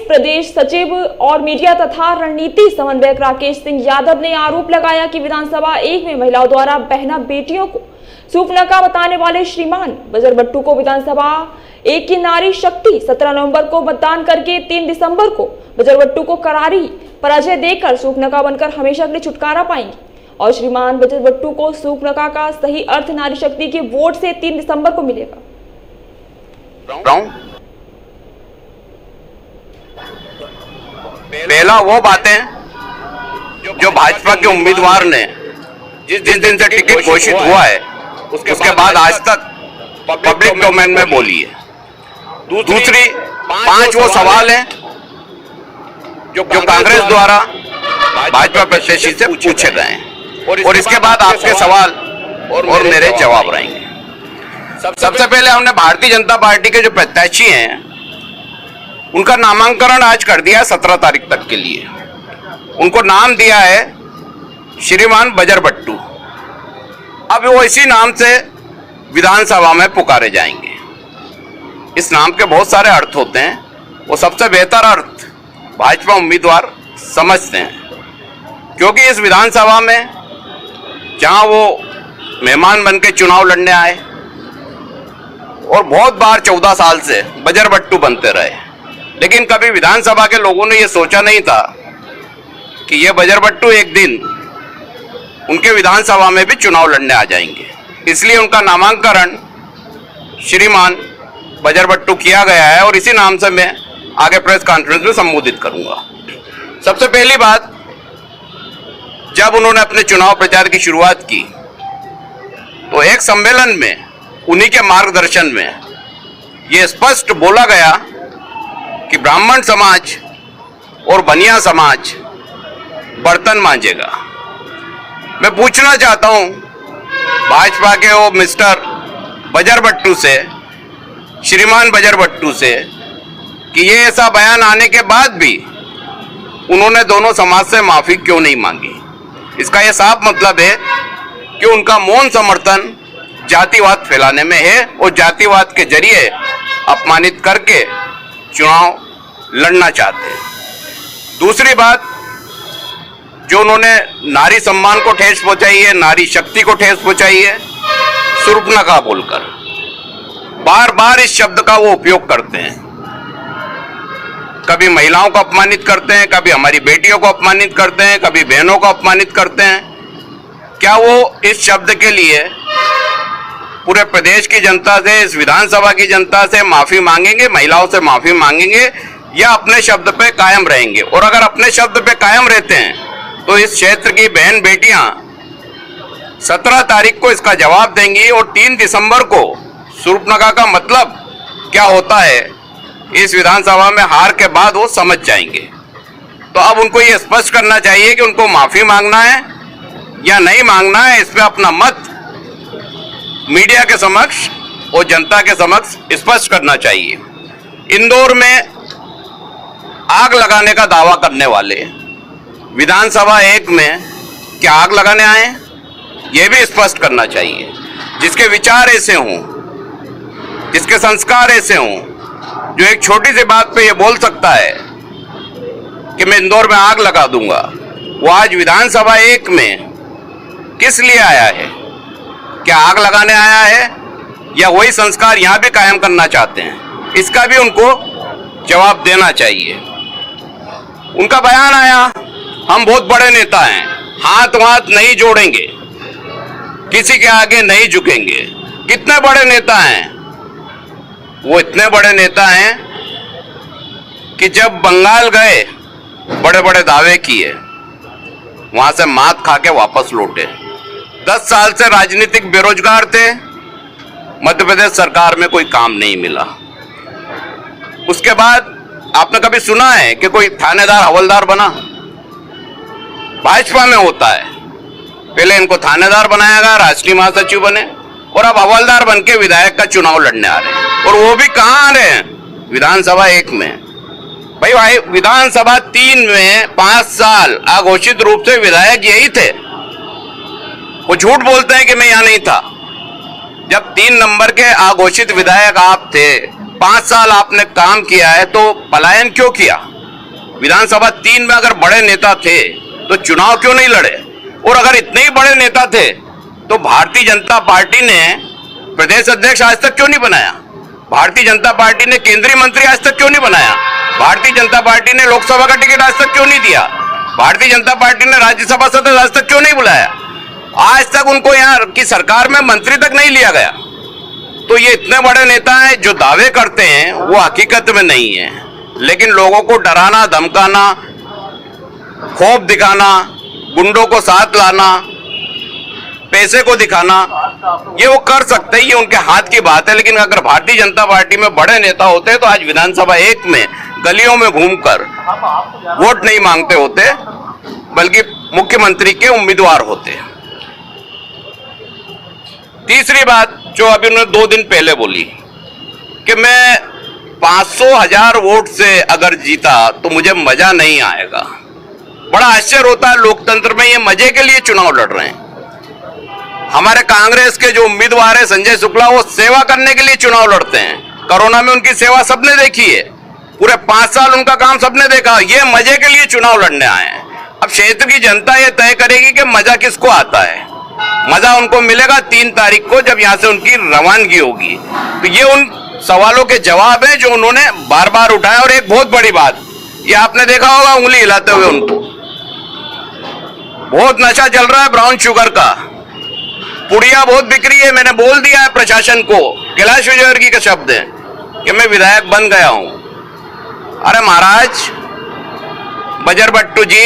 प्रदेश सचिव और मीडिया तथा रणनीति समन्वयक राकेश सिंह यादव ने आरोप लगाया कि विधानसभा 1 में महिलाओं द्वारा बहना बेटियों को शूर्पणखा बताने वाले श्रीमान बजर बट्टू को विधानसभा 1 की नारी शक्ति 17 नवंबर को मतदान करके 3 दिसंबर को बजर बट्टू को करारी पराजय देकर शूर्पणखा बनकर हमेशा के लिए छुटकारा पाएंगे और श्रीमान बजर बट्टू को शूर्पणखा का सही अर्थ नारी शक्ति के वोट से 3 दिसंबर को मिलेगा। पहला वो बातें जो भाजपा के उम्मीदवार ने जिस दिन से टिकट घोषित हुआ है उसके बाद आज तक पब्लिक डोमेन में बोली है। दूसरी 5 वो सवाल हैं जो कांग्रेस द्वारा भाजपा प्रत्याशी से पूछे गए हैं और इसके बाद आपके सवाल और मेरे जवाब रहेंगे। सबसे पहले हमने भारतीय जनता पार्टी के जो प्रत्याशी हैं उनका नामांकन आज कर दिया 17 तारीख तक के लिए। उनको नाम दिया है श्रीमान बजर बट्टू। अब वो इसी नाम से विधानसभा में पुकारे जाएंगे। इस नाम के बहुत सारे अर्थ होते हैं, वो सबसे बेहतर अर्थ भाजपा उम्मीदवार समझते हैं, क्योंकि इस विधानसभा में जहां वो मेहमान बन के चुनाव लड़ने आए और बहुत बार 14 साल से बजर बट्टू बनते रहे, लेकिन कभी विधानसभा के लोगों ने यह सोचा नहीं था कि ये बजर बट्टू एक दिन उनके विधानसभा में भी चुनाव लड़ने आ जाएंगे। इसलिए उनका नामांकन श्रीमान बजर बट्टू किया गया है और इसी नाम से मैं आगे प्रेस कॉन्फ्रेंस में संबोधित करूंगा। सबसे पहली बात, जब उन्होंने अपने चुनाव प्रचार की शुरुआत की तो एक सम्मेलन में उन्हीं के मार्गदर्शन में यह स्पष्ट बोला गया कि ब्राह्मण समाज और बनिया समाज बर्तन मांजेगा। मैं पूछना चाहता हूं भाजपा के वो मिस्टर बजर बट्टू से, श्रीमान बजर बट्टू से, कि ये ऐसा बयान आने के बाद भी उन्होंने दोनों समाज से माफी क्यों नहीं मांगी। इसका यह साफ मतलब है कि उनका मौन समर्थन जातिवाद फैलाने में है और जातिवाद के जरिए अपमानित करके चुनाव लड़ना चाहते हैं। दूसरी बात, जो उन्होंने नारी सम्मान को ठेस पहुंचाई है, नारी शक्ति को ठेस पहुंचाई है, शूर्पणखा बोलकर बार बार इस शब्द का वो उपयोग करते हैं। कभी महिलाओं को अपमानित करते हैं, कभी हमारी बेटियों को अपमानित करते हैं, कभी बहनों को अपमानित करते हैं। क्या वो इस शब्द के लिए पूरे प्रदेश की जनता से, इस विधानसभा की जनता से माफी मांगेंगे, महिलाओं से माफी मांगेंगे, या अपने शब्द पे कायम रहेंगे? और अगर अपने शब्द पे कायम रहते हैं तो इस क्षेत्र की बहन बेटियां 17 तारीख को इसका जवाब देंगी और 3 दिसंबर को शूर्पणखा का मतलब क्या होता है इस विधानसभा में हार के बाद वो समझ जाएंगे। तो अब उनको ये स्पष्ट करना चाहिए कि उनको माफी मांगना है या नहीं मांगना है। इस पे अपना मत मीडिया के समक्ष और जनता के समक्ष स्पष्ट करना चाहिए। इंदौर में आग लगाने का दावा करने वाले विधानसभा 1 में क्या आग लगाने आए, यह भी स्पष्ट करना चाहिए। जिसके विचार ऐसे हों, जिसके संस्कार ऐसे हों, जो एक छोटी सी बात पे ये बोल सकता है कि मैं इंदौर में आग लगा दूंगा, वो आज विधानसभा 1 में किस लिए आया है? क्या आग लगाने आया है या वही संस्कार यहां भी कायम करना चाहते हैं? इसका भी उनको जवाब देना चाहिए। उनका बयान आया, हम बहुत बड़े नेता हैं, हाथ वाथ नहीं जोड़ेंगे, किसी के आगे नहीं झुकेंगे। कितने बड़े नेता हैं? वो इतने बड़े नेता हैं कि जब बंगाल गए बड़े बड़े दावे किए, वहां से मात खा के वापस लौटे। 10 साल से राजनीतिक बेरोजगार थे, मध्य प्रदेश सरकार में कोई काम नहीं मिला। उसके बाद आपने कभी सुना है कि कोई थानेदार हवलदार बना? भाजपा में होता है, पहले इनको थानेदार बनाया गया, राष्ट्रीय महासचिव बने और अब हवलदार बन के विधायक का चुनाव लड़ने आ रहे हैं। और वो भी कहां आ रहे हैं? विधानसभा 1 में। भाई विधानसभा 3 में 5 साल अघोषित रूप से विधायक यही थे। वो झूठ बोलते हैं कि मैं यहां नहीं था। जब 3 नंबर के अघोषित विधायक आप थे, 5 साल आपने काम किया है, तो पलायन क्यों किया? विधानसभा 3 में अगर बड़े नेता थे तो चुनाव क्यों नहीं लड़े? और अगर इतने ही बड़े नेता थे तो भारतीय जनता पार्टी ने प्रदेश अध्यक्ष आज तक क्यों नहीं बनाया? भारतीय जनता पार्टी ने केंद्रीय मंत्री आज तक क्यों नहीं बनाया? भारतीय जनता पार्टी ने लोकसभा का टिकट आज तक क्यों नहीं दिया? भारतीय जनता पार्टी ने राज्यसभा सदस्य आज तक क्यों नहीं बुलाया? आज तक उनको यहाँ की सरकार में मंत्री तक नहीं लिया गया। तो ये इतने बड़े नेता हैं, जो दावे करते हैं वो हकीकत में नहीं है, लेकिन लोगों को डराना, धमकाना, खौफ दिखाना, गुंडों को साथ लाना, पैसे को दिखाना, ये वो कर सकते हैं, ये उनके हाथ की बात है। लेकिन अगर भारतीय जनता पार्टी में बड़े नेता होते तो आज विधानसभा 1 में गलियों में घूमकर वोट नहीं मांगते होते, बल्कि मुख्यमंत्री के उम्मीदवार होते। तीसरी बात जो अभी उन्होंने 2 दिन पहले बोली कि मैं 500,000 वोट से अगर जीता तो मुझे मजा नहीं आएगा। बड़ा आश्चर्य होता है, लोकतंत्र में ये मजे के लिए चुनाव लड़ रहे हैं। हमारे कांग्रेस के जो उम्मीदवार है संजय शुक्ला, वो सेवा करने के लिए चुनाव लड़ते हैं। कोरोना में उनकी सेवा सबने देखी है, पूरे 5 साल उनका काम सबने देखा। ये मजे के लिए चुनाव लड़ने आए हैं। अब क्षेत्र की जनता ये तय करेगी कि मजा किसको आता है। मजा उनको मिलेगा 3 तारीख को, जब यहां से उनकी रवानगी होगी। तो ये उन सवालों के जवाब हैं जो उन्होंने बार बार उठाया। और एक बहुत बड़ी बात, ये आपने देखा होगा उंगली हिलाते हुए उनको, बहुत नशा चल रहा है ब्राउन शुगर का, पुड़िया बहुत बिक रही है। मैंने बोल दिया है प्रशासन को, कैलाश विजयवर्गीय के शब्द हैं कि मैं विधायक बन गया हूं। अरे महाराज बजरबट्टू जी,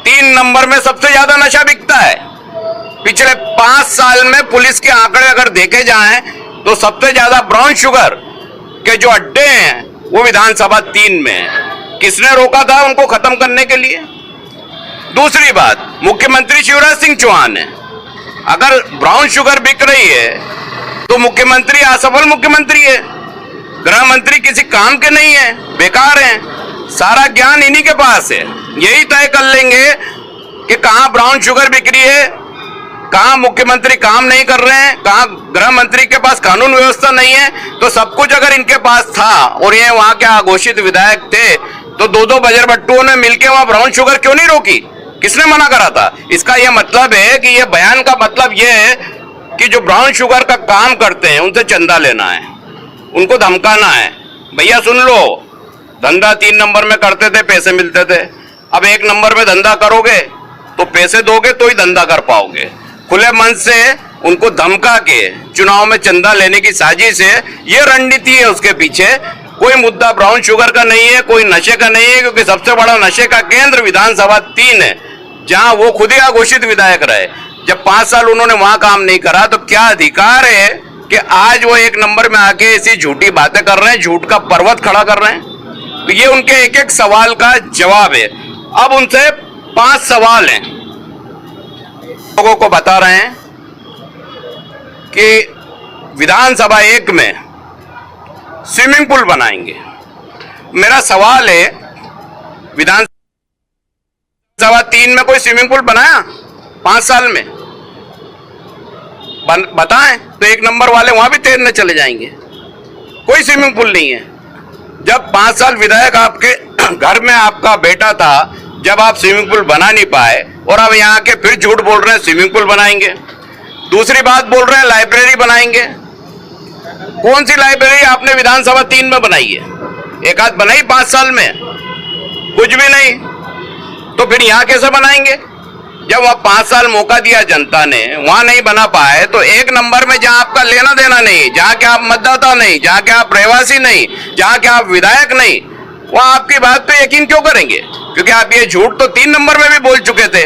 3 नंबर में सबसे ज्यादा नशा बिकता है। पिछले 5 साल में पुलिस के आंकड़े अगर देखे जाएं तो सबसे ज्यादा ब्राउन शुगर के जो अड्डे हैं वो विधानसभा 3 में है। किसने रोका था उनको खत्म करने के लिए? दूसरी बात, मुख्यमंत्री शिवराज सिंह चौहान है। अगर ब्राउन शुगर बिक रही है तो मुख्यमंत्री असफल मुख्यमंत्री है, गृह मंत्री किसी काम के नहीं है, बेकार हैं। सारा ज्ञान इन्हीं के पास है। यही तय कर लेंगे कि कहां ब्राउन शुगर बिक रही है, कहां मुख्यमंत्री काम नहीं कर रहे हैं, कहां गृह मंत्री के पास कानून व्यवस्था नहीं है। तो सब कुछ अगर इनके पास था और ये वहां के अघोषित विधायक थे तो 2-2 बजरबट्टुओं ने मिलकर वहां ब्राउन शुगर क्यों नहीं रोकी? किसने मना करा था? इसका यह मतलब है कि यह बयान का मतलब यह है कि जो ब्राउन शुगर का काम करते हैं उनसे चंदा लेना है, उनको धमकाना है। भैया सुन लो, धंधा 3 नंबर में करते थे, पैसे मिलते थे। अब 1 नंबर में धंधा करोगे तो पैसे दोगे तो ही धंधा कर पाओगे। खुले मन से उनको धमका के चुनाव में चंदा लेने की साजिश है, ये रणनीति है उसके पीछे। कोई मुद्दा ब्राउन शुगर का नहीं है, कोई नशे का नहीं है, क्योंकि सबसे बड़ा नशे का केंद्र विधानसभा 3 है, जहां वो खुद ही अघोषित विधायक रहे। जब 5 साल उन्होंने वहां काम नहीं करा तो क्या अधिकार है कि आज वो 1 नंबर में आके ऐसी झूठी बातें कर रहे हैं, झूठ का पर्वत खड़ा कर रहे हैं? तो ये उनके एक-एक सवाल का जवाब है। अब उनसे 5 सवाल हैं, लोगों को बता रहे हैं कि विधानसभा 1 में स्विमिंग पूल बनाएंगे। मेरा सवाल है, विधानसभा 3 में कोई स्विमिंग पूल बनाया 5 साल में? बताएं तो 1 नंबर वाले वहां भी तैरने चले जाएंगे। कोई स्विमिंग पूल नहीं है। जब 5 साल विधायक आपके घर में आपका बेटा था, जब आप स्विमिंग पूल बना नहीं पाए और अब यहाँ के फिर झूठ बोल रहे हैं स्विमिंग पूल बनाएंगे। दूसरी बात बोल रहे हैं लाइब्रेरी बनाएंगे। कौन सी लाइब्रेरी आपने विधानसभा 3 में बनाई है? एक आध बनाई 5 साल में? कुछ भी नहीं। तो फिर यहाँ कैसे बनाएंगे? जब वह 5 साल मौका दिया जनता ने, वहां नहीं बना पाए तो 1 नंबर में जहां आपका लेना देना नहीं, जहां के आप मतदाता नहीं, जहां के आप रहवासी नहीं, जहां के आप विधायक नहीं, वहां आपकी बात पे यकीन क्यों करेंगे? क्योंकि आप ये झूठ तो 3 नंबर में भी बोल चुके थे।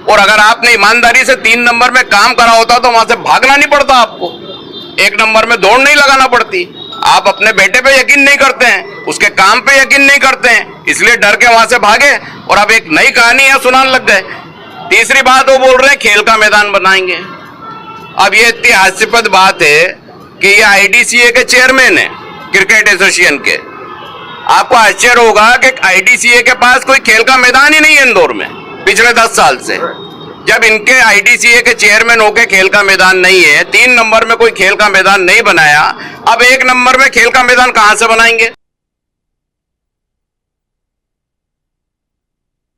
और अगर आपने ईमानदारी से 3 नंबर में काम करा होता तो वहां से भागना नहीं पड़ता आपको, 1 नंबर में दौड़ नहीं लगाना पड़ती। आप अपने बेटे पे यकीन नहीं करते हैं, उसके काम पे यकीन नहीं करते हैं, इसलिए डर के वहां से भागे और अब एक नई कहानी है सुनाने लग गए। तीसरी बात वो बोल रहे हैं खेल का मैदान बनाएंगे। अब ये इतनी हास्यास्पद बात है कि ये आईडीसीए के चेयरमैन है, क्रिकेट एसोसिएशन के। आपको आश्चर्य होगा कि आईडीसीए के पास कोई खेल का मैदान ही नहीं है इंदौर में पिछले 10 साल से। जब इनके आईडीसीए के चेयरमैन होके खेल का मैदान नहीं है, 3 नंबर में कोई खेल का मैदान नहीं बनाया, अब 1 नंबर में खेल का मैदान कहां से बनाएंगे?